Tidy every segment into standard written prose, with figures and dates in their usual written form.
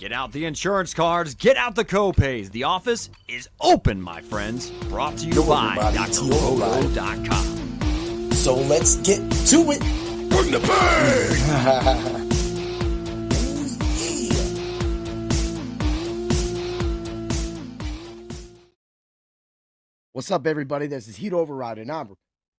Get out the insurance cards, get out the copays. The office is open, my friends. Brought to you by drroto.com. So let's get to it. Bring the pain! What's up, everybody? This is Heat Override, and I'm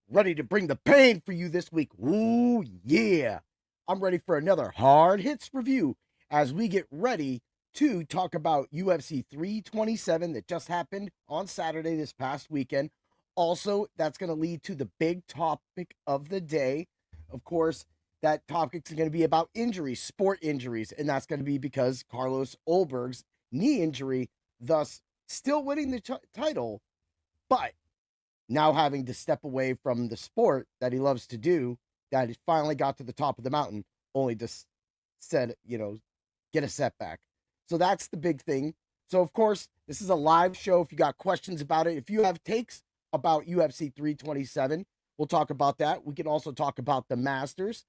ready to bring the pain for you this week. Ooh, yeah. I'm ready for another Hard Hits review as we get ready to talk about UFC 327 that just happened on Saturday this past weekend. Also, that's going to lead to the big topic of the day. Of course, that topic is going to be about injuries, sport injuries, and that's going to be because Carlos Ulberg's knee injury, thus still winning the title, but now having to step away from the sport that he loves to do, that he finally got to the top of the mountain, only to get a setback. So that's the big thing. So, of course, this is a live show. If you got questions about it, if you have takes about UFC 327, we'll talk about that. We can also talk about the Masters.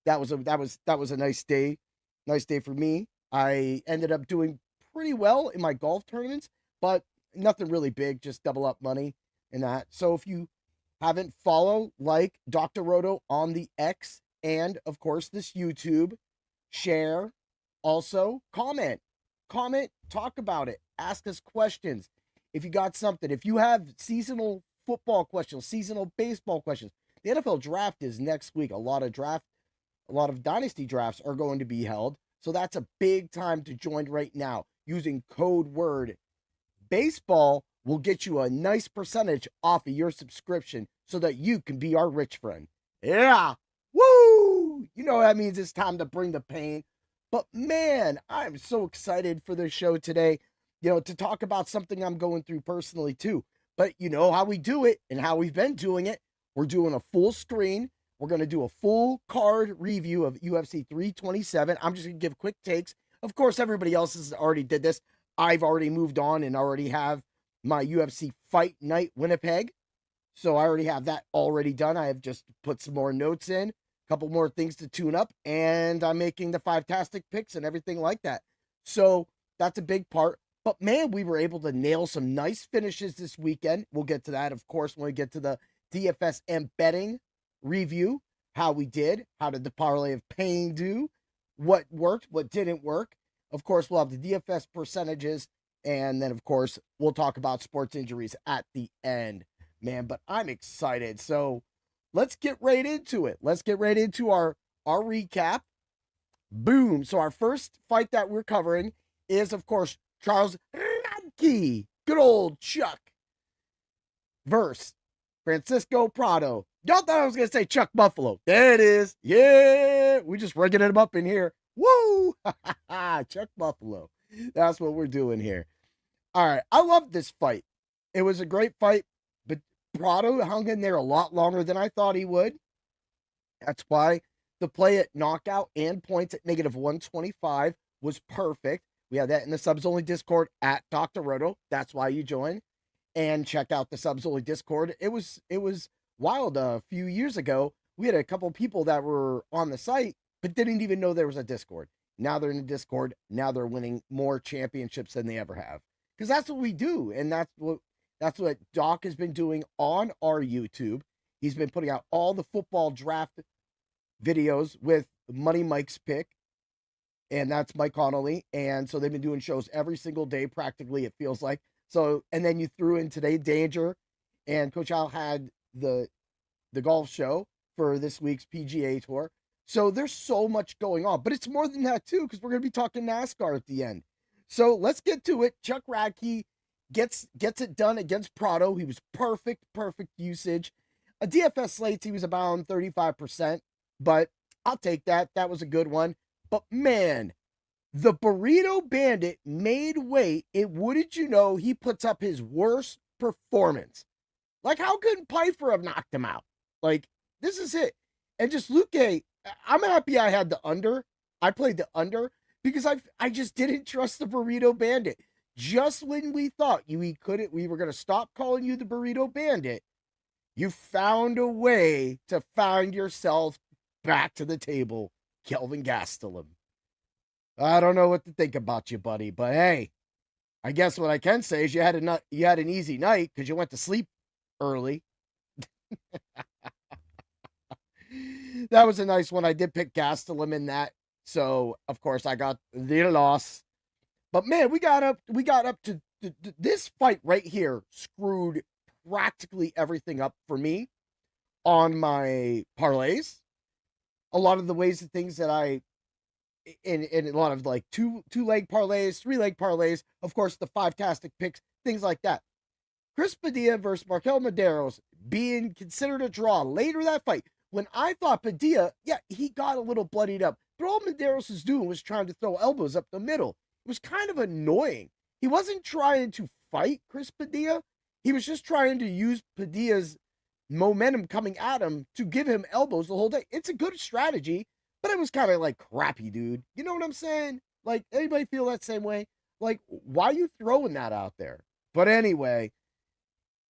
That was a nice day. Nice day for me. I ended up doing pretty well in my golf tournaments, but nothing really big, just double up money and that. So if you haven't followed, like Dr. Roto on the X and, of course, this YouTube, share, also comment, talk about it, ask us questions. If you got something, if you have seasonal football questions, seasonal baseball questions, the NFL draft is next week. A lot of dynasty drafts are going to be held. So that's a big time to join right now using code word baseball will get you a nice percentage off of your subscription so that you can be our rich friend. Yeah. Woo! You know what that means. It's time to bring the pain. But man, I'm so excited for this show today, to talk about something I'm going through personally too. But you know how we do it and how we've been doing it. We're doing a full screen. We're going to do a full card review of UFC 327. I'm just going to give quick takes. Of course, everybody else has already did this. I've already moved on and already have my UFC Fight Night Winnipeg. So I already have that already done. I have just put some more notes in, a couple more things to tune up, and I'm making the five-tastic picks and everything like that. So that's a big part. But man, we were able to nail some nice finishes this weekend. We'll get to that, of course, when we get to the DFS and betting review, how we did, how did the parlay of pain do, what worked, what didn't work. Of course, we'll have the DFS percentages, and then, of course, we'll talk about sports injuries at the end. Man, but I'm excited. So let's get right into it. Let's get right into our recap. Boom. So our first fight that we're covering is, of course, Charles Radke, good old Chuck, versus Francisco Prado. Y'all thought I was going to say Chuck Buffalo. There it is. Yeah, we just rigging him up in here. Woo! Chuck Buffalo. That's what we're doing here. All right. I love this fight. It was a great fight, but Prado hung in there a lot longer than I thought he would. That's why the play at knockout and points at -125 was perfect. We have that in the subs only Discord at Dr. Roto. That's why you join and check out the subs only Discord. It was wild. A few years ago, we had a couple people that were on the site but didn't even know there was a Discord. Now they're in the Discord. Now they're winning more championships than they ever have. Because that's what we do. And that's what Doc has been doing on our YouTube. He's been putting out all the football draft videos with Money Mike's pick. And that's Mike Connolly. And so they've been doing shows every single day, practically, it feels like. So, and then you threw in today Danger. And Coach Al had the golf show for this week's PGA Tour. So there's so much going on, but it's more than that too, because we're going to be talking NASCAR at the end. So let's get to it. Chuck Radke gets it done against Prado. He was perfect usage. A DFS slates, he was about 35%, but I'll take that. That was a good one. But man, the Burrito Bandit made weight. Wouldn't you know, he puts up his worst performance. Like, how couldn't Pfeiffer have knocked him out? Like, this is it. And just Luque, I'm happy I had the under. I played the under because I just didn't trust the Burrito Bandit. Just when we thought we were going to stop calling you the Burrito Bandit, you found a way to find yourself back to the table, Kelvin Gastelum. I don't know what to think about you, buddy, but hey, I guess what I can say is you had an easy night because you went to sleep early. That was a nice one. I did pick Gastelum in that, so of course I got the loss. But man, we got up to this fight right here screwed practically everything up for me on my parlays. A lot of the ways and things that I in a lot of like two leg parlays, 3 leg parlays, of course the 5-tastic picks, things like that. Chris Padilla versus Markel Medeiros being considered a draw later that fight. When I thought Padilla, yeah, he got a little bloodied up, but all Medeiros was doing was trying to throw elbows up the middle. It was kind of annoying. He wasn't trying to fight Chris Padilla. He was just trying to use Padilla's momentum coming at him to give him elbows the whole day. It's a good strategy, but it was kind of like crappy, dude. You know what I'm saying? Like, anybody feel that same way? Like, why are you throwing that out there? But anyway,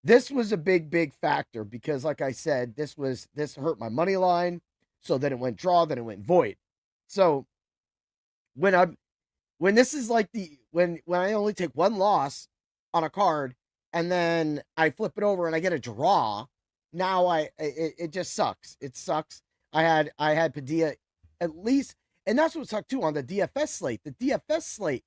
this was a big factor because, like I said, this hurt my money line. So then it went draw, then it went void. So when this is like when I only take one loss on a card and then I flip it over and I get a draw, now it just sucks. It sucks. I had Padilla at least, and that's what sucked too on the DFS slate. The DFS slate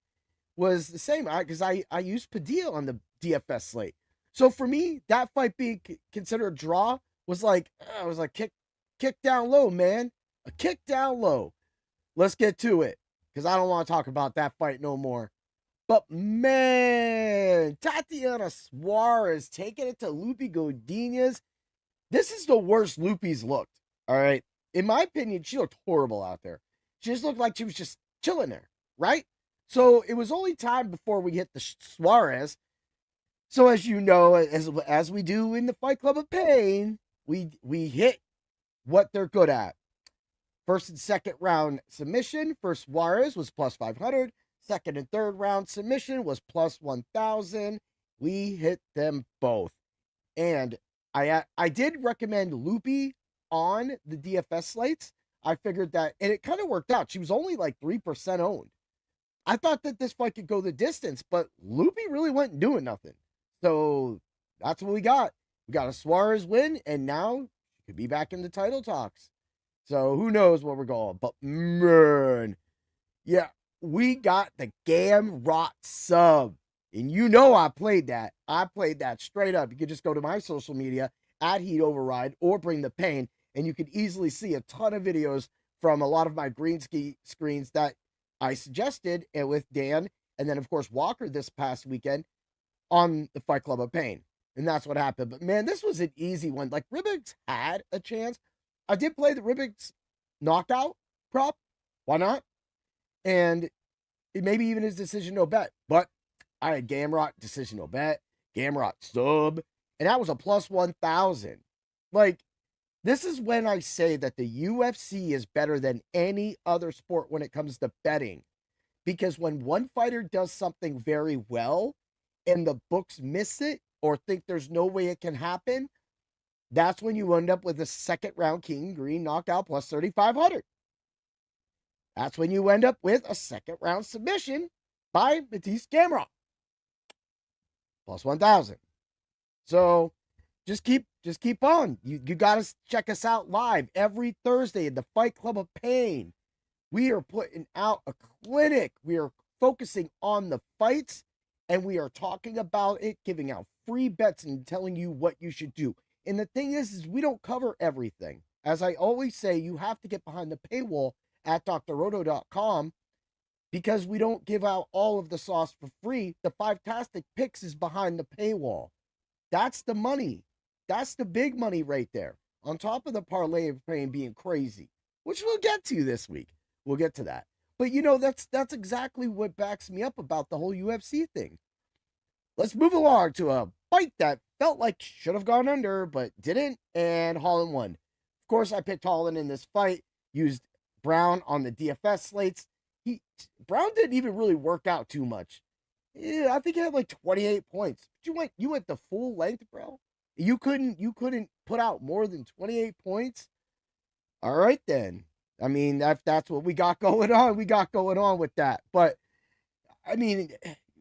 was the same because I used Padilla on the DFS slate. So for me, that fight being considered a draw was like kick down low, man. A kick down low. Let's get to it because I don't want to talk about that fight no more. But man, Tatiana Suarez taking it to Lupi Godinez. This is the worst Lupi's looked. All right. In my opinion, she looked horrible out there. She just looked like she was just chilling there, right? So it was only time before we hit the Suarez. So as you know, as we do in the Fight Club of Pain, we hit what they're good at. First and second round submission for Suarez was plus 500. Second and third round submission was plus 1,000. We hit them both. And I did recommend Lupi on the DFS slates. I figured that, and it kind of worked out. She was only like 3% owned. I thought that this fight could go the distance, but Lupi really wasn't doing nothing. So that's what we got. We got a Suarez win, and now she could be back in the title talks. So who knows where we're going. But man, yeah, we got the Gamrot sub. And you know I played that. I played that straight up. You could just go to my social media at Heat Override or Bring the Pain, and you could easily see a ton of videos from a lot of my green ski screens that I suggested, and with Dan, and then, of course, Walker this past weekend on the Fight Club of Pain. And that's what happened. But, man, this was an easy one. Like, Ribbix had a chance. I did play the Ribbix knockout prop. Why not? And maybe even his decision no bet. But I had Gamrot decision no bet, Gamrot sub, and that was a plus 1,000. Like, this is when I say that the UFC is better than any other sport when it comes to betting. Because when one fighter does something very well and the books miss it or think there's no way it can happen, that's when you end up with a second round King Green knockout plus 3,500. That's when you end up with a second round submission by Matisse Gamrot plus 1,000. So just keep on. You got to check us out live every Thursday at the Fight Club of Pain. We are putting out a clinic. We are focusing on the fights, and we are talking about it, giving out free bets and telling you what you should do. And the thing is we don't cover everything. As I always say, you have to get behind the paywall at drroto.com because we don't give out all of the sauce for free. The 5-tastic picks is behind the paywall. That's the money. That's the big money right there. On top of the parlay of Pain being crazy, which we'll get to this week. We'll get to that. But you know, that's exactly what backs me up about the whole UFC thing. Let's move along to a fight that felt like should have gone under, but didn't, and Holland won. Of course, I picked Holland in this fight, used Brown on the DFS slates. Brown didn't even really work out too much. Yeah, I think he had like 28 points. But you went the full length, bro. You couldn't put out more than 28 points. All right then. I mean, that's what we got going on. We got going on with that. But I mean,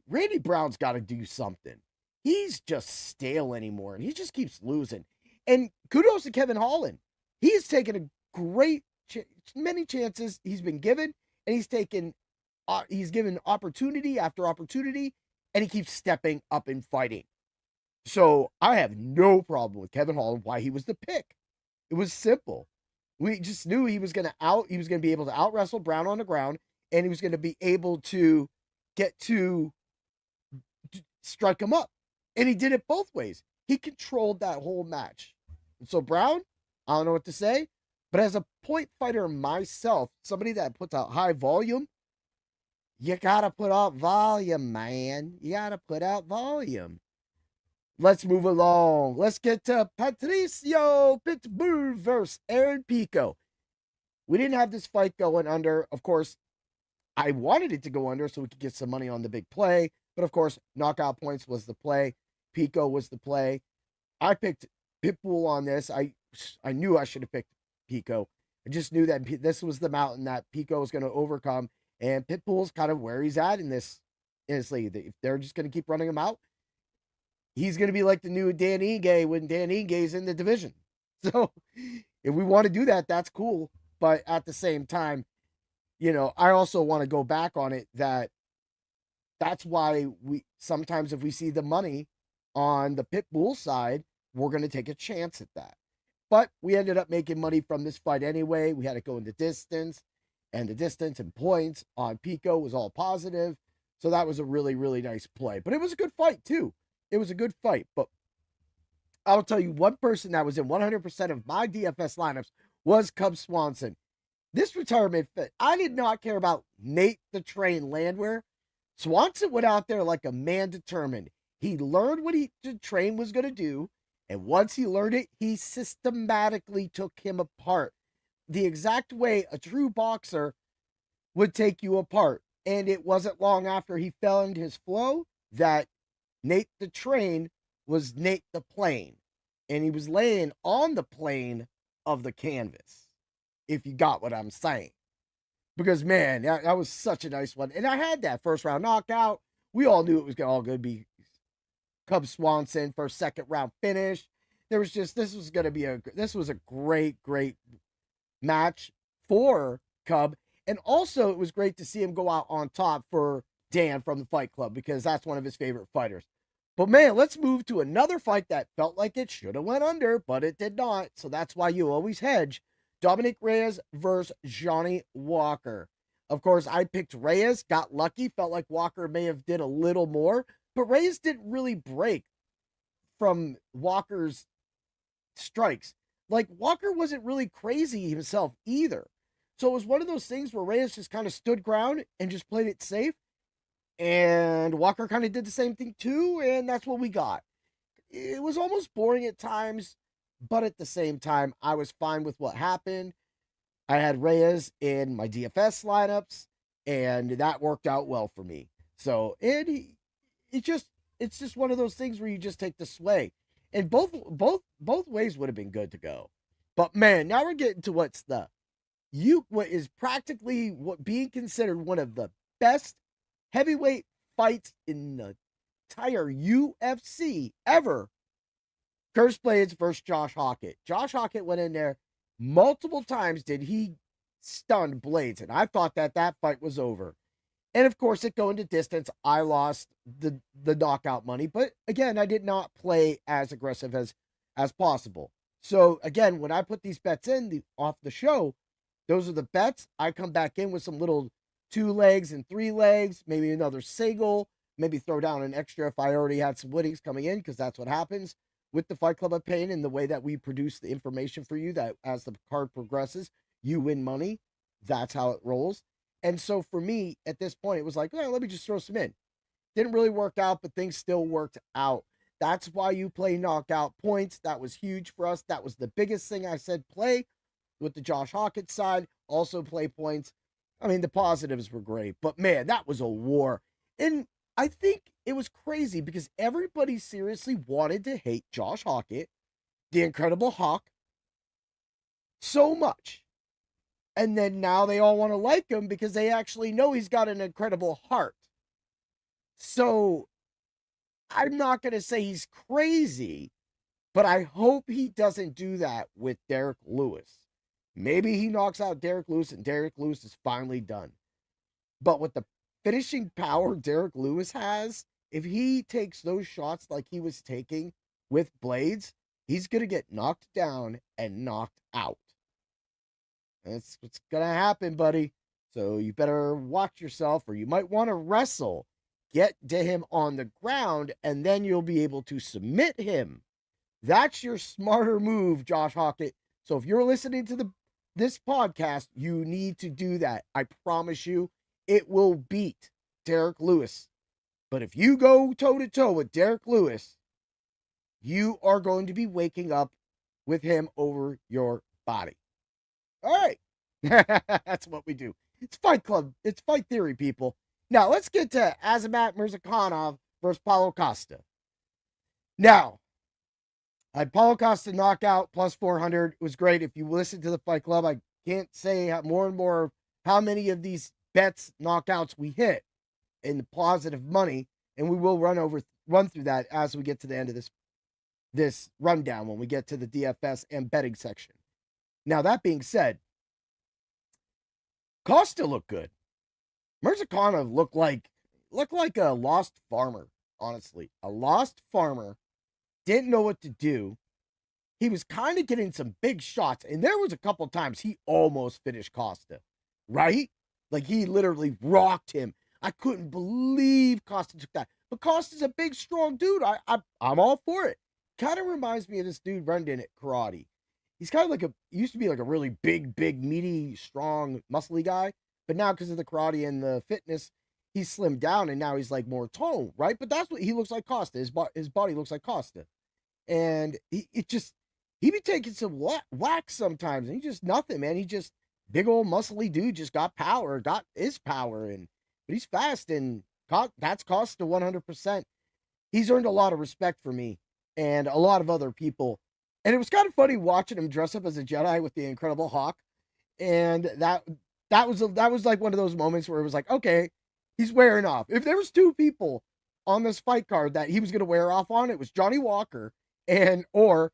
Randy Brown's got to do something. He's just stale anymore, and he just keeps losing. And kudos to Kevin Holland. He's taken a great, many chances he's been given, and he's given opportunity after opportunity, and he keeps stepping up and fighting. So I have no problem with Kevin Holland, why he was the pick. It was simple. We just knew he was going to be able to out wrestle Brown on the ground, and he was going to be able to get to strike him up. And he did it both ways. He controlled that whole match. And so Brown, I don't know what to say, but as a point fighter myself, somebody that puts out high volume, you got to put out volume, man. You got to put out volume. Let's move along. Let's get to Patricio Pitbull versus Aaron Pico. We didn't have this fight going under. Of course, I wanted it to go under so we could get some money on the big play. But of course, knockout points was the play. Pico was the play. I picked Pitbull on this. I knew I should have picked Pico. I just knew that this was the mountain that Pico was going to overcome. And Pitbull's kind of where he's at in this league. If they're just going to keep running him out, he's going to be like the new Dan Ige when Dan Ige's in the division. So if we want to do that, that's cool. But at the same time, I also want to go back on it that's why we sometimes if we see the money on the Pitbull side, we're going to take a chance at that. But we ended up making money from this fight anyway. We had to go in the distance, and the distance and points on Pico was all positive. So that was a really, really nice play. But it was a good fight, too. It was a good fight. But I'll tell you, one person that was in 100% of my DFS lineups was Cub Swanson. This retirement fit, I did not care about Nate the Train Landwehr. Swanson went out there like a man determined. He learned what the train was going to do, and once he learned it, he systematically took him apart. The exact way a true boxer would take you apart. And it wasn't long after he fell into his flow that Nate the Train was Nate the Plane. And he was laying on the plane of the canvas, if you got what I'm saying. Because, man, that was such a nice one. And I had that first round knockout. We all knew it was all going to be Cub Swanson for a second round finish. This was a great, great match for Cub. And also, it was great to see him go out on top for Dan from the Fight Club, because that's one of his favorite fighters. But, man, let's move to another fight that felt like it should have went under, but it did not. So that's why you always hedge. Dominic Reyes versus Johnny Walker. Of course, I picked Reyes, got lucky, felt like Walker may have did a little more, but Reyes didn't really break from Walker's strikes. Like, Walker wasn't really crazy himself either. So it was one of those things where Reyes just kind of stood ground and just played it safe. And Walker kind of did the same thing too, and that's what we got. It was almost boring at times, but at the same time, I was fine with what happened. I had Reyes in my DFS lineups, and that worked out well for me. So it's just one of those things where you just take the sway. And both ways would have been good to go. But man, now we're getting to what is practically what being considered one of the best heavyweight fights in the entire UFC ever. Curse Blades versus Josh Hockett. Josh Hockett went in there multiple times. Did he stun Blades? And I thought that fight was over. And of course, it going to distance. I lost the knockout money. But again, I did not play as aggressive as possible. So again, when I put these bets in off the show, those are the bets. I come back in with some little 2 legs and 3 legs, maybe another single, maybe throw down an extra if I already had some winnings coming in, because that's what happens with the Fight Club of Pain and the way that we produce the information for you, that as the card progresses, you win money. That's how it rolls. And so for me, at this point, it was like, let me just throw some in. Didn't really work out, but things still worked out. That's why you play knockout points. That was huge for us. That was the biggest thing I said play with the Josh Hockett side. Also play points. I mean, the positives were great, but man, that was a war. And I think it was crazy because everybody seriously wanted to hate Josh Hockett, the Incredible Hawk, so much And then now they all want to like him because they actually know he's got an incredible heart. So I'm not going to say he's crazy, but I hope he doesn't do that with Derek Lewis. Maybe he knocks out Derek Lewis and Derek Lewis is finally done. But with the finishing power Derek Lewis has, if he takes those shots like he was taking with blades, he's going to get knocked down and knocked out. That's what's going to happen, buddy. So you better watch yourself, or you might want to wrestle. Get to him on the ground, and then you'll be able to submit him. That's your smarter move, Josh Hockett. So if you're listening to this podcast, you need to do that. I promise you, it will beat Derek Lewis. But if you go toe-to-toe with Derek Lewis, you are going to be waking up with him over your body. All right. That's what we do. It's Fight Club. It's Fight Theory, people. Now, let's get to Azamat Murzakanov versus Paulo Costa. Now, I had Paulo Costa knockout plus 400. It was great. If you listen to the Fight Club, I can't say more and more how many of these bets, knockouts we hit in the positive money, and we will run through that as we get to the end of this rundown when we get to the DFS and betting section. Now, that being said, Costa looked good. Murzakanov looked like a lost farmer, honestly. A lost farmer, didn't know what to do. He was kind of getting some big shots, and there was a couple times he almost finished Costa, right? Like, he literally rocked him. I couldn't believe Costa took that. But Costa's a big, strong dude. I'm all for it. Kind of reminds me of this dude Brendan at karate. He's kind of like he used to be like a really big, meaty, strong, muscly guy. But now, because of the karate and the fitness, he's slimmed down, and now he's like more toned, right? But that's what he looks like, Costa. His body looks like Costa. And he be taking some whack sometimes, and he just nothing, man. He just big old muscly dude, just got his power, but he's fast, and that's Costa 100%. He's earned a lot of respect for me and a lot of other people. And it was kind of funny watching him dress up as a Jedi with the Incredible Hawk. And that was like one of those moments where it was like, okay, he's wearing off. If there was two people on this fight card that he was going to wear off on, it was Johnny Walker or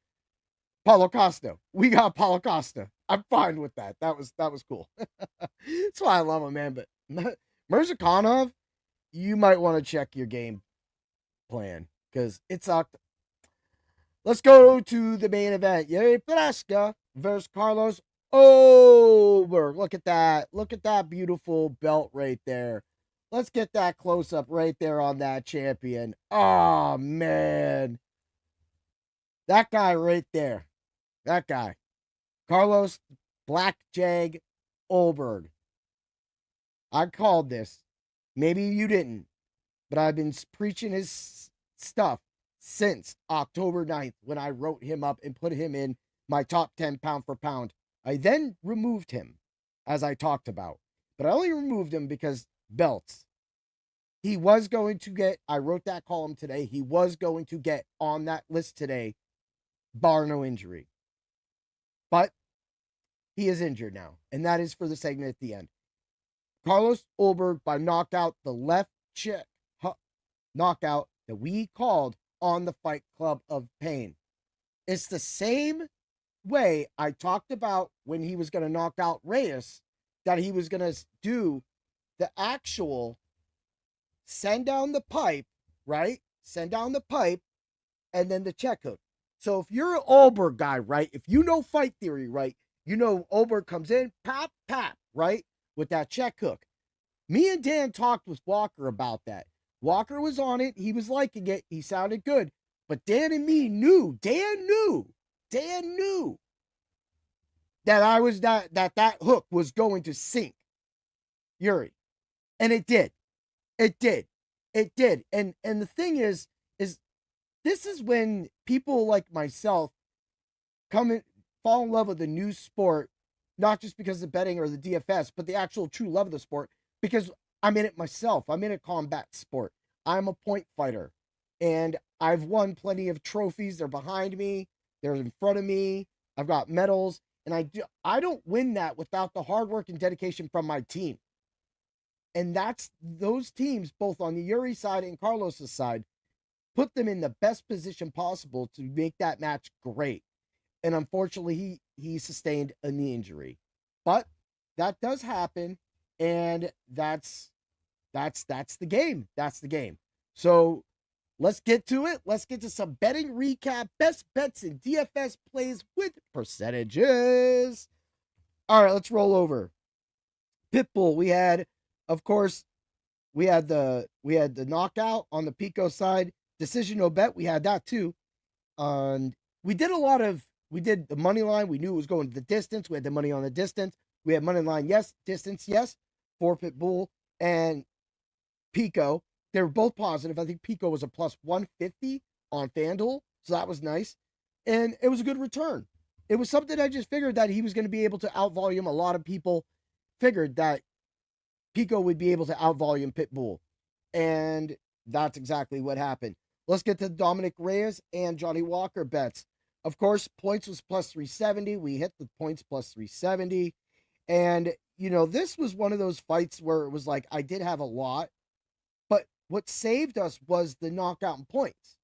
Paulo Costa. We got Paulo Costa. I'm fine with that. That was cool. That's why I love him, man. But Murzakanov, you might want to check your game plan because it sucked. Let's go to the main event. Prochazka versus Carlos Ulberg. Look at that. Look at that beautiful belt right there. Let's get that close up right there on that champion. Oh, man. That guy right there. That guy. Carlos Black Jag Ulberg. I called this. Maybe you didn't. But I've been preaching his stuff since October 9th when I wrote him up and put him in my top 10 pound for pound. I then removed him, as I talked about. But I only removed him because belts. He was going to get, I wrote that column today, he was going to get on that list today, bar no injury. But he is injured now, and that is for the segment at the end. Carlos Ulberg by knockout, the left cheek knockout that we called on the Fight Club of Pain. It's the same way I talked about when he was going to knock out Reyes, that he was going to do the actual send down the pipe, right? Send down the pipe, and then the check hook. So if you're an Ulberg guy, right? If you know fight theory, right? You know Ulberg comes in, pop, right? With that check hook. Me and Dan talked with Walker about that. Walker was on it. He was liking it. He sounded good. But Dan and me knew. Dan knew that I was that hook was going to sink Yuri. And it did. It did. And the thing is this is when people like myself fall in love with the new sport, not just because of betting or the DFS, but the actual true love of the sport, because I'm in it myself. I'm in a combat sport. I'm a point fighter. And I've won plenty of trophies. They're behind me. They're in front of me. I've got medals. And I don't win that without the hard work and dedication from my team. And that's those teams, both on the Yuri side and Carlos's side, put them in the best position possible to make that match great. And unfortunately, he sustained a knee injury. But that does happen, and that's the game. That's the game. So let's get to it. Let's get to some betting recap. Best bets in DFS plays with percentages. All right, let's roll over. Pitbull, we had, of course, we had the knockout on the Pico side. Decision no bet, we had that too. We did the money line. We knew it was going to the distance. We had the money on the distance. We had money line, yes. Distance, yes. For Pitbull and Pico. They were both positive. I think Pico was a plus 150 on FanDuel, so that was nice. And it was a good return. It was something I just figured that he was going to be able to outvolume. A lot of people figured that Pico would be able to outvolume Pitbull. And that's exactly what happened. Let's get to Dominic Reyes and Johnny Walker bets. Of course, points was plus 370. We hit the points plus 370. And, this was one of those fights where it was like, I did have a lot. But what saved us was the knockout and points.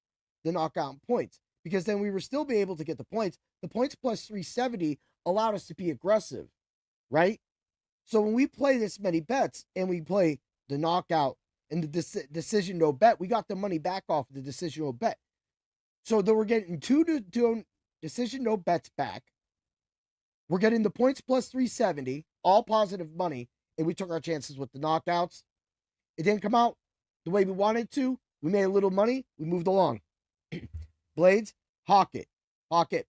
Because then we were still be able to get the points. The points plus 370 allowed us to be aggressive, right? So when we play this many bets and we play the knockout and the decision no bet, we got the money back off the decision no bet. So then we're getting two decision no bets back. We're getting the points plus 370, all positive money, and we took our chances with the knockouts. It didn't come out the way we wanted to. We made a little money. We moved along. Blades, Hockett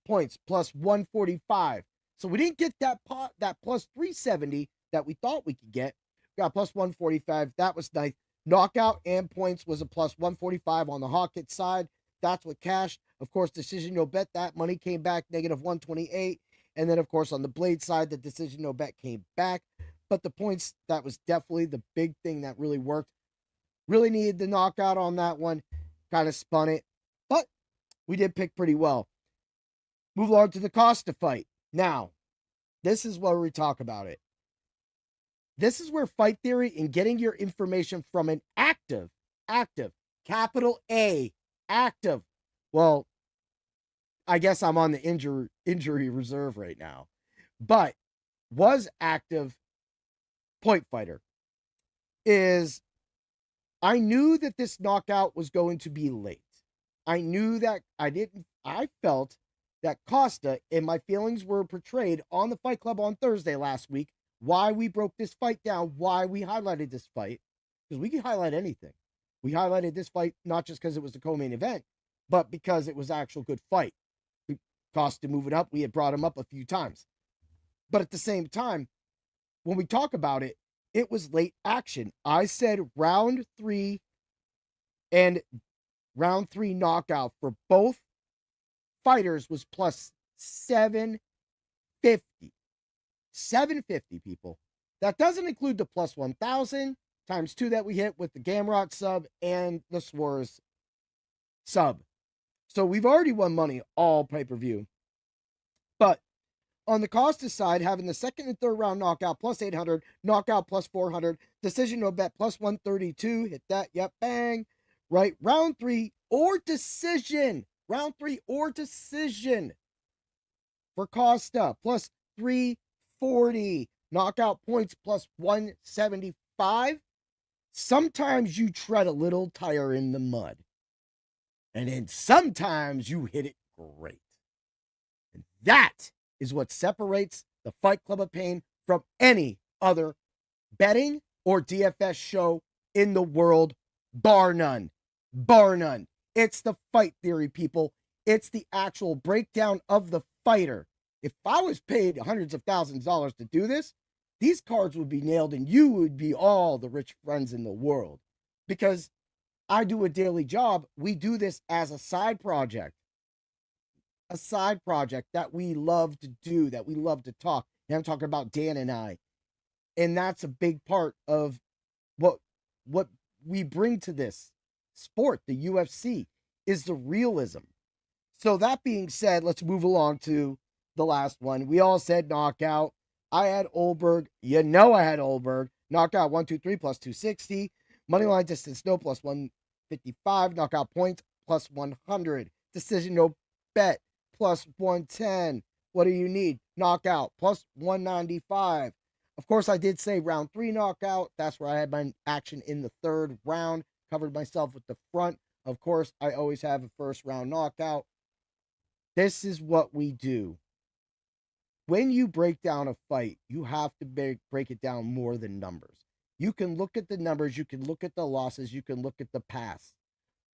points plus 145. So we didn't get that plus 370 that we thought we could get. We got plus 145. That was nice. Knockout and points was a plus 145 on the Hockett side. That's what cashed. Of course, decision no bet, that money came back negative 128. And then, of course, on the Blade side, the decision no bet came back. But the points, that was definitely the big thing that really worked. Really needed the knockout on that one. Kind of spun it. But we did pick pretty well. Move along to the Costa fight. Now, this is where we talk about it. This is where fight theory and getting your information from an active, capital A, active. Well, I guess I'm on the injury reserve right now. But was active point fighter is I knew that this knockout was going to be late. I knew that I felt that Costa, and my feelings were portrayed on the Fight Club on Thursday last week, why we broke this fight down, why we highlighted this fight, because we can highlight anything. We highlighted this fight not just because it was the co-main event, but because it was an actual good fight. Costa moving up, we had brought him up a few times. But at the same time, when we talk about it, it was late action. I said round 3 and round 3 knockout for both fighters was plus 750. 750, people. That doesn't include the plus 1,000 times 2 that we hit with the Gamrot sub and the Suarez sub. So we've already won money all pay-per-view. But on the Costa side, having the second and third round knockout plus 800, knockout plus 400, decision no bet plus 132, hit that, yep, bang. Right, round 3 or decision. Round 3 or decision for Costa plus 340. Knockout points plus 175. Sometimes you tread a little tire in the mud. And then sometimes you hit it great. And that is what separates the Fight Club of Pain from any other betting or DFS show in the world, bar none. Bar none. It's the fight theory, people. It's the actual breakdown of the fighter. If I was paid hundreds of thousands of dollars to do this, these cards would be nailed and you would be all the rich friends in the world. Because I do a daily job. We do this as a side project. A side project that we love to do, that we love to talk. And I'm talking about Dan and I. And that's a big part of what we bring to this sport, the UFC, is the realism. So that being said, let's move along to the last one. We all said knockout. I had Ulberg. You know I had Ulberg. Knockout 123 plus 260. Moneyline distance no plus 155. Knockout points plus 100. Decision no bet plus 110. What do you need? Knockout plus 195. Of course, I did say round 3 knockout. That's where I had my action in the 3rd round. Covered myself with the front. Of course, I always have a first round knockout. This is what we do. When you break down a fight, you have to break it down more than numbers. You can look at the numbers, you can look at the losses, you can look at the past.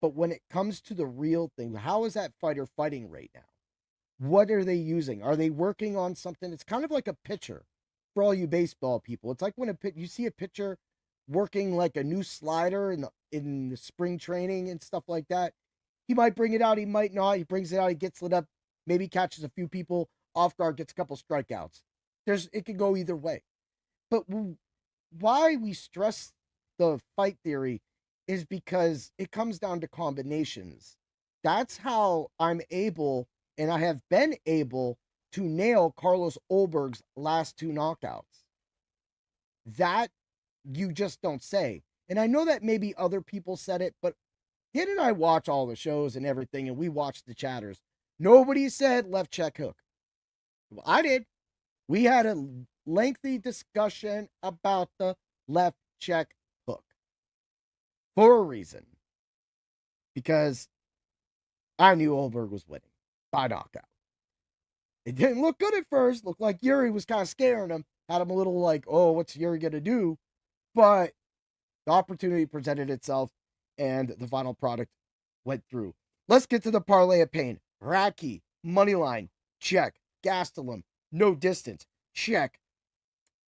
But when it comes to the real thing, how is that fighter fighting right now? What are they using? Are they working on something? It's kind of like a pitcher for all you baseball people. It's like when you see a pitcher working like a new slider in the spring training and stuff like that. He might bring it out, he might not. He brings it out, he gets lit up, maybe catches a few people off guard, gets a couple strikeouts. It could go either way. But why we stress the fight theory is because it comes down to combinations. That's how I'm able, and I have been able, to nail Carlos Ulberg's last 2 knockouts. That you just don't say. And I know that maybe other people said it, but Kid and I watch all the shows and everything, and we watch the chatters. Nobody said left check hook. Well, I did. We had a lengthy discussion about the left check hook for a reason. Because I knew Ulberg was winning by knockout. It didn't look good at first. Looked like Yuri was kind of scaring him. Had him a little like, oh, what's Yuri going to do? But the opportunity presented itself, and the final product went through. Let's get to the parlay of pain. Radke, moneyline, check. Gastelum, no distance, check.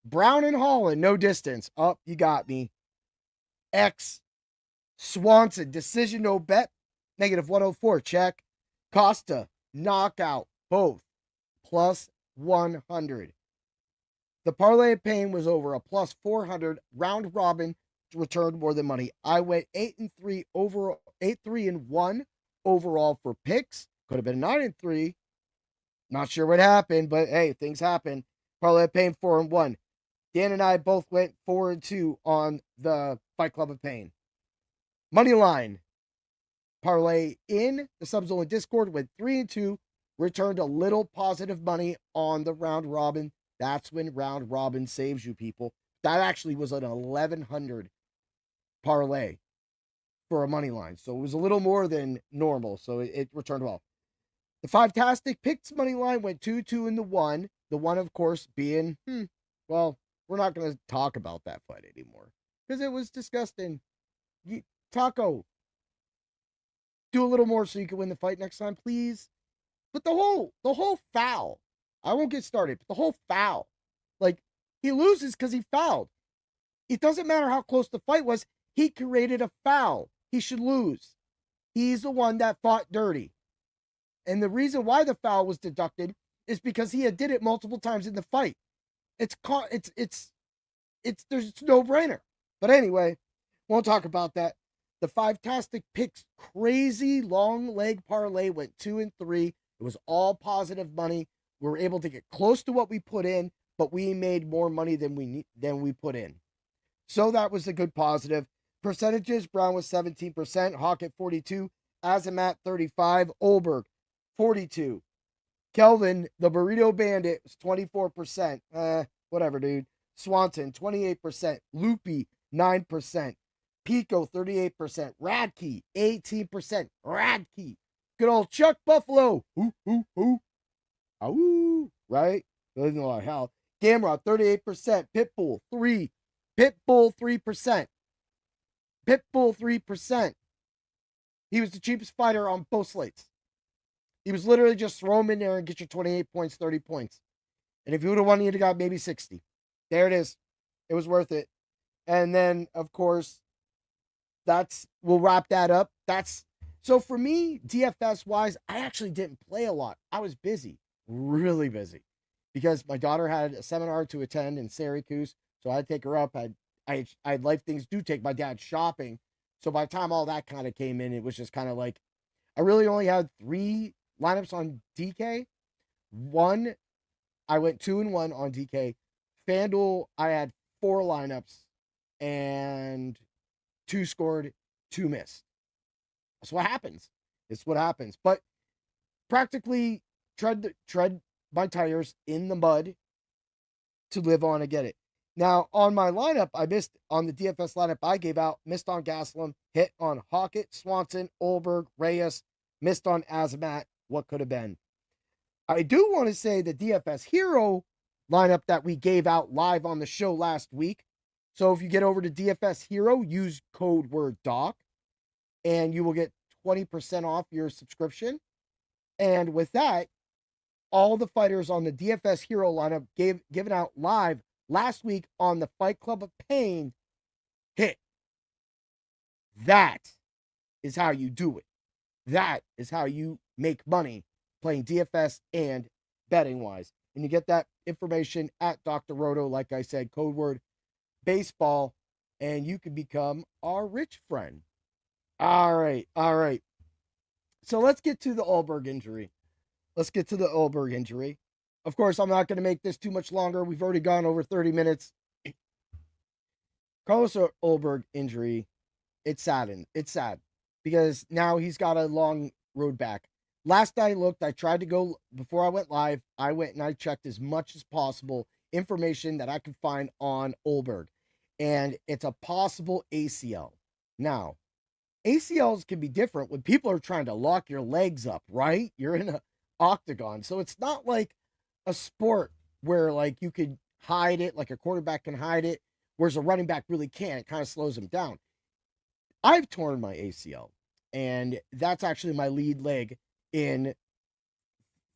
Brown and Holland, no distance. Oh, you got me. X. Swanson, decision, no bet. Negative 104, check. Costa, knockout, both. Plus 100. The parlay of pain was over a plus 400. Round robin returned more than money. I went 8-3 overall, 8-3-1 overall for picks. Could have been 9-3. Not sure what happened, but hey, things happen. Parlay of pain 4-1. Dan and I both went 4-2 on the Fight Club of Pain. Money line. Parlay in the Subs Only Discord went 3-2. Returned a little positive money on the round robin. That's when round robin saves you, people. That actually was an 1,100 parlay for a money line. So it was a little more than normal. So it returned well. The Five-tastic picks money line went 2-2 in the 1. The 1, of course, being, well, we're not going to talk about that fight anymore because it was disgusting. Taco, do a little more so you can win the fight next time, please. But the whole foul, I won't get started, but the whole foul, like, he loses because he fouled. It doesn't matter how close the fight was. He created a foul. He should lose. He's the one that fought dirty. And the reason why the foul was deducted is because he had did it multiple times in the fight. There's no brainer. But anyway, won't talk about that. The Five-tastic picks crazy long leg parlay went 2-3. It was all positive money. We were able to get close to what we put in, but we made more money than we put in. So that was a good positive. Percentages, Brown was 17%, Hawk at 42, Azamat 35, Ulberg 42. Kelvin, the Burrito Bandit, was 24%. Whatever, dude. Swanson, 28%. Loopy, 9%. Pico, 38%. Radke, 18%. Radke. Good old Chuck Buffalo. Ooh. Ooh. Right? Doesn't know how. Gamrot, 38%. Pitbull, 3. Pitbull, 3%. Pitbull, 3%. He was the cheapest fighter on both slates. He was literally just throw him in there and get your 28 points, 30 points. And if you would have won, you'd have got maybe 60. There it is. It was worth it. And then, of course, we'll wrap that up. So for me, DFS-wise, I actually didn't play a lot. I was busy, really busy, because my daughter had a seminar to attend in Syracuse, so I had to take her up. I had life things to take. My dad shopping. So by the time all that kind of came in, it was just kind of like, I really only had 3 lineups on DK. 1 I went 2-1 on DK. FanDuel, I had 4 lineups and 2 scored, 2 missed. That's what happens. It's what happens. But practically tread my tires in the mud to live on and get it. Now, on my lineup, I missed on the DFS lineup I gave out, missed on Gaslam, hit on Hockett, Swanson, Ulberg, Reyes, missed on Azamat. What could have been? I do want to say the DFS Hero lineup that we gave out live on the show last week. So if you get over to DFS Hero, use code word DOC and you will get 20% off your subscription. And with that, all the fighters on the DFS Hero lineup given out live last week on the Fight Club of Pain hit. That is how you do it. That is how you make money playing DFS and betting wise. And you get that information at Dr. Roto, like I said, code word baseball, and you can become our rich friend. All right. So let's get to the Ulberg injury. Of course, I'm not going to make this too much longer. We've already gone over 30 minutes. Carlos Ulberg injury, it's sad because now he's got a long road back. Last I looked, I tried to go, before I went live, I went and I checked as much as possible information that I could find on Ulberg. And it's a possible ACL. Now, ACLs can be different when people are trying to lock your legs up, right? You're in an octagon. So it's not like a sport where like you could hide it, like a quarterback can hide it, whereas a running back really can't. It kind of slows him down. I've torn my ACL, and that's actually my lead leg in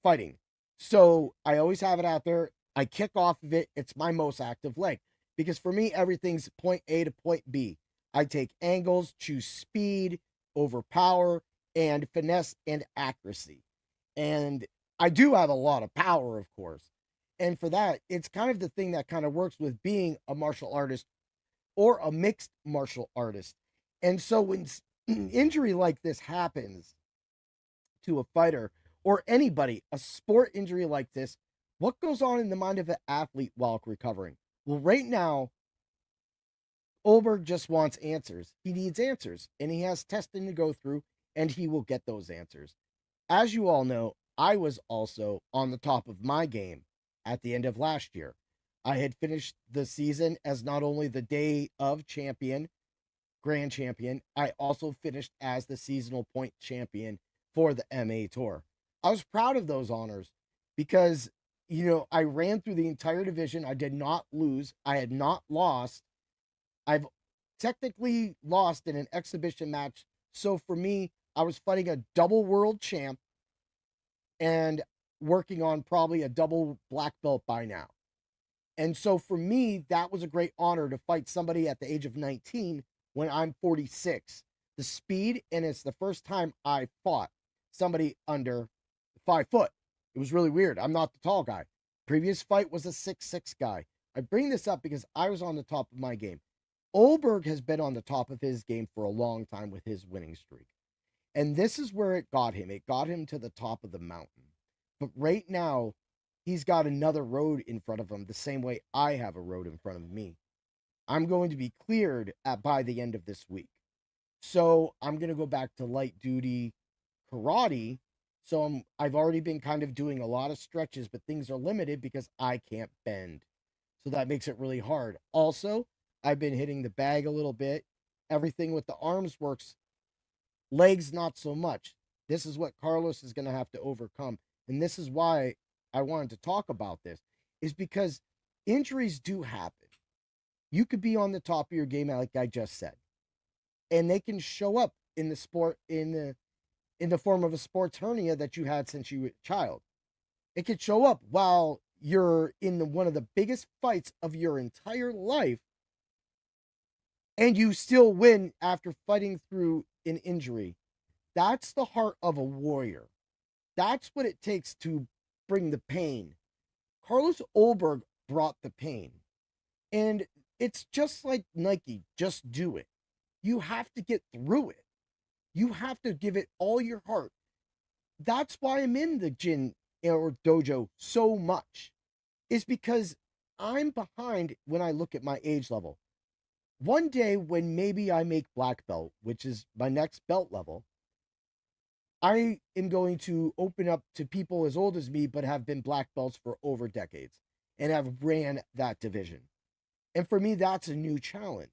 fighting. So I always have it out there. I kick off of it. It's my most active leg because for me, everything's point A to point B. I take angles, choose speed over power, and finesse and accuracy. And I do have a lot of power, of course. And for that, it's kind of the thing that kind of works with being a martial artist or a mixed martial artist. And so when injury like this happens to a fighter or anybody, a sport injury like this, what goes on in the mind of an athlete while recovering? Well, right now, Ulberg just wants answers. He needs answers, and he has testing to go through, and he will get those answers. As you all know, I was also on the top of my game at the end of last year. I had finished the season as not only the day of champion, grand champion, I also finished as the seasonal point champion for the MA Tour. I was proud of those honors because, I ran through the entire division. I did not lose. I had not lost. I've technically lost in an exhibition match. So for me, I was fighting a double world champ and working on probably a double black belt by now. And so for me, that was a great honor to fight somebody at the age of 19 when I'm 46. The speed, and it's the first time I fought somebody under 5 foot. It was really weird. I'm not the tall guy. Previous fight was a 6'6" guy. I bring this up because I was on the top of my game. Ulberg has been on the top of his game for a long time with his winning streak. And this is where it got him. It got him to the top of the mountain. But right now, he's got another road in front of him, the same way I have a road in front of me. I'm going to be cleared by the end of this week. So I'm going to go back to light duty karate. So I've already been kind of doing a lot of stretches, but things are limited because I can't bend. So that makes it really hard. Also, I've been hitting the bag a little bit. Everything with the arms works. Legs, not so much. This is what Carlos is going to have to overcome. And this is why I wanted to talk about this, is because injuries do happen. You could be on the top of your game, like I just said, and they can show up in the sport, in the form of a sports hernia that you had since you were a child. It could show up while you're in one of the biggest fights of your entire life, and you still win after fighting through an injury. That's the heart of a warrior. That's what it takes to bring the pain. Carlos Ulberg brought the pain. And it's just like Nike, just do it. You have to get through it. You have to give it all your heart. That's why I'm in the gym or dojo so much. is because I'm behind when I look at my age level. One day when maybe I make black belt, which is my next belt level, I am going to open up to people as old as me, but have been black belts for over decades and have ran that division. And for me, that's a new challenge.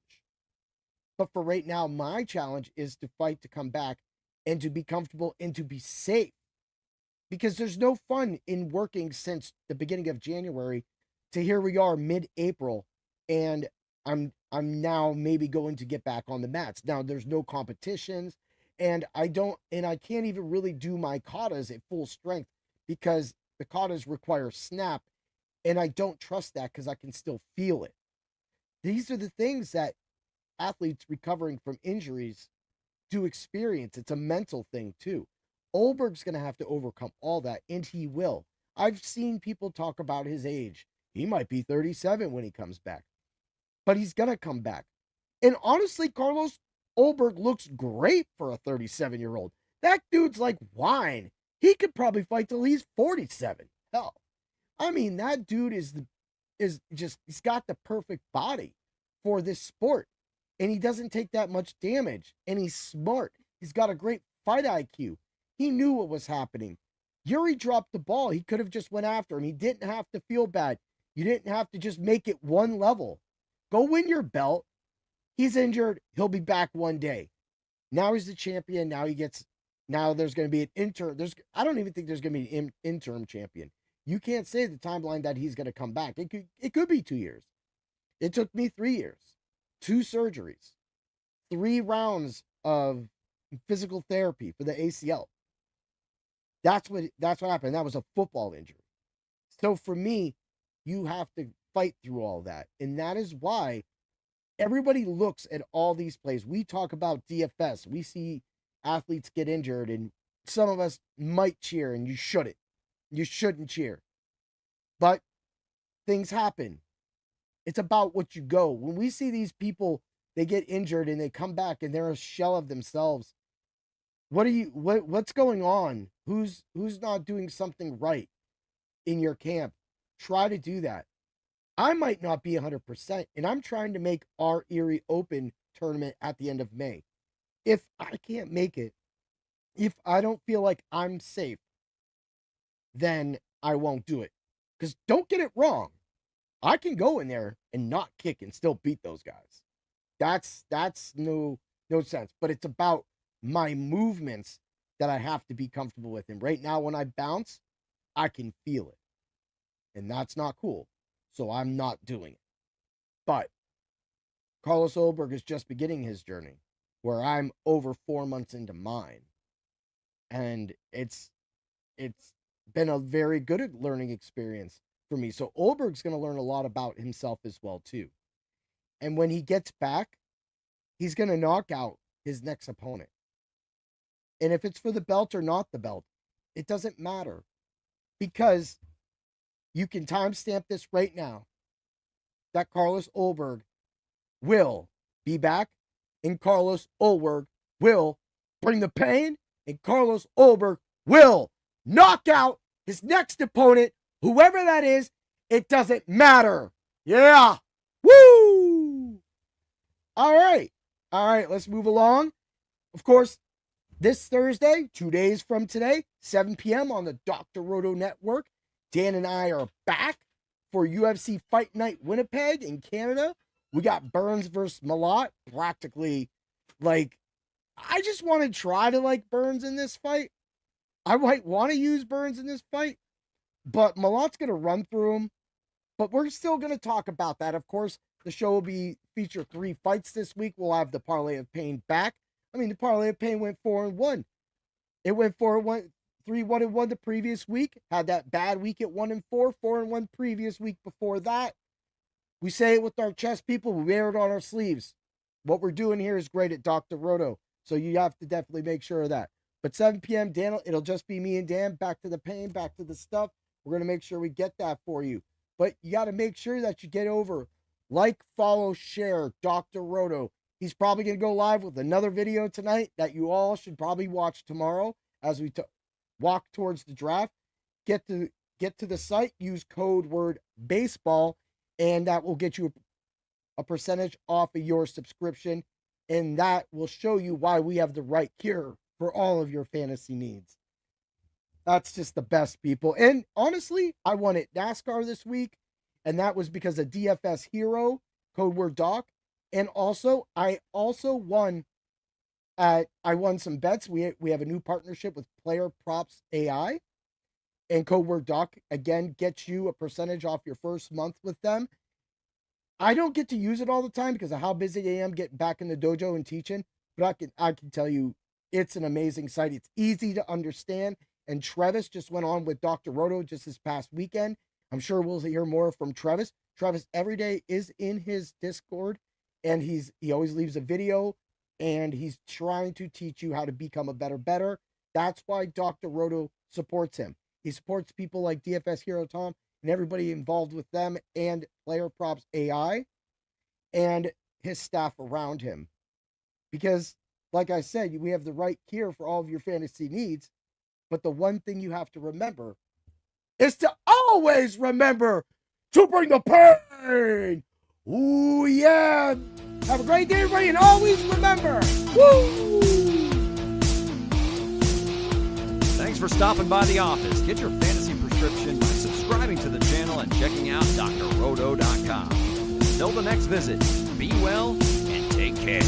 But for right now, my challenge is to fight to come back and to be comfortable and to be safe. Because there's no fun in working since the beginning of January to here we are mid-April, and I'm now maybe going to get back on the mats. Now there's no competitions, and I can't even really do my katas at full strength because the katas require snap, and I don't trust that because I can still feel it. These are the things that athletes recovering from injuries do experience. It's a mental thing too. Ulberg's going to have to overcome all that, and he will. I've seen people talk about his age. He might be 37 when he comes back, but he's going to come back. And honestly, Carlos Ulberg looks great for a 37-year-old. That dude's like wine. He could probably fight till he's 47. Hell, I mean, that dude is just, he's got the perfect body for this sport. And he doesn't take that much damage. And he's smart. He's got a great fight IQ. He knew what was happening. Yuri dropped the ball. He could have just went after him. He didn't have to feel bad. You didn't have to just make it one level. Go win your belt. He's injured. He'll be back one day. Now he's the champion. Now there's going to be an interim. I don't even think there's going to be an interim champion. You can't say the timeline that he's going to come back. It could be 2 years. It took me 3 years, 2 surgeries, 3 rounds of physical therapy for the ACL. That's what happened. That was a football injury. So for me, you have to fight through all that. And that is why everybody looks at all these plays. We talk about DFS. We see athletes get injured, and some of us might cheer, and you shouldn't. You shouldn't cheer. But things happen. It's about what you go. When we see these people, they get injured and they come back and they're a shell of themselves. What's going on? Who's not doing something right in your camp? Try to do that. I might not be 100%, and I'm trying to make our Erie Open tournament at the end of May. If I can't make it, if I don't feel like I'm safe, then I won't do it. Because don't get it wrong. I can go in there and not kick and still beat those guys. That's no sense. But it's about my movements that I have to be comfortable with. And right now, when I bounce, I can feel it. And that's not cool. So I'm not doing it. But Carlos Ulberg is just beginning his journey, where I'm over 4 months into mine. And it's been a very good learning experience for me. So Ulberg's going to learn a lot about himself as well, too. And when he gets back, he's going to knock out his next opponent. And if it's for the belt or not the belt, it doesn't matter. Because you can timestamp this right now that Carlos Ulberg will be back, and Carlos Ulberg will bring the pain, and Carlos Ulberg will knock out his next opponent, whoever that is. It doesn't matter. Yeah. Woo! All right, let's move along. Of course, this Thursday, 2 days from today, 7 p.m. on the Dr. Roto Network, Dan and I are back for UFC Fight Night Winnipeg in Canada. We got Burns versus Malott. Practically, I just want to try to like Burns in this fight. I might want to use Burns in this fight, but Malott's going to run through him. But we're still going to talk about that. Of course, the show will feature 3 fights this week. We'll have the Parlay of Pain back. I mean, the Parlay of Pain went 4-1. It went 4-1, 3-1-1 the previous week. Had that bad week at 1-4, 4-1 previous week before that. We say it with our chest, people. We wear it on our sleeves. What we're doing here is great at Dr. Roto. So you have to definitely make sure of that. But 7 p.m., Dan, it'll just be me and Dan. Back to the pain, back to the stuff. We're going to make sure we get that for you. But you got to make sure that you get over, like, follow, share Dr. Roto. He's probably going to go live with another video tonight that you all should probably watch tomorrow as we walk towards the draft. Get to get to the site, use code word baseball, and that will get you a percentage off of your subscription. And that will show you why we have the right cure for all of your fantasy needs. That's just the best, people. And honestly, I won at NASCAR this week, and that was because of DFS Hero, code word Doc. And also, I won some bets. We have a new partnership with Player Props AI, and code word Doc again gets you a percentage off your first month with them. I don't get to use it all the time because of how busy I am getting back in the dojo and teaching, but I can tell you it's an amazing site. It's easy to understand. And Travis just went on with Dr. Roto just this past weekend. I'm sure we'll hear more from Travis. Travis every day is in his Discord, and he always leaves a video, and he's trying to teach you how to become a better. That's why Dr. Roto supports him. He supports people like DFS Hero Tom and everybody involved with them, and Player Props AI and his staff around him. Because, like I said, we have the right cure for all of your fantasy needs. But the one thing you have to remember is to always remember to bring the pain. Ooh, yeah. Have a great day, everybody, and always remember. Woo! Thanks for stopping by the office. Get your fantasy prescription by subscribing to the channel and checking out drroto.com. Until the next visit, be well and take care.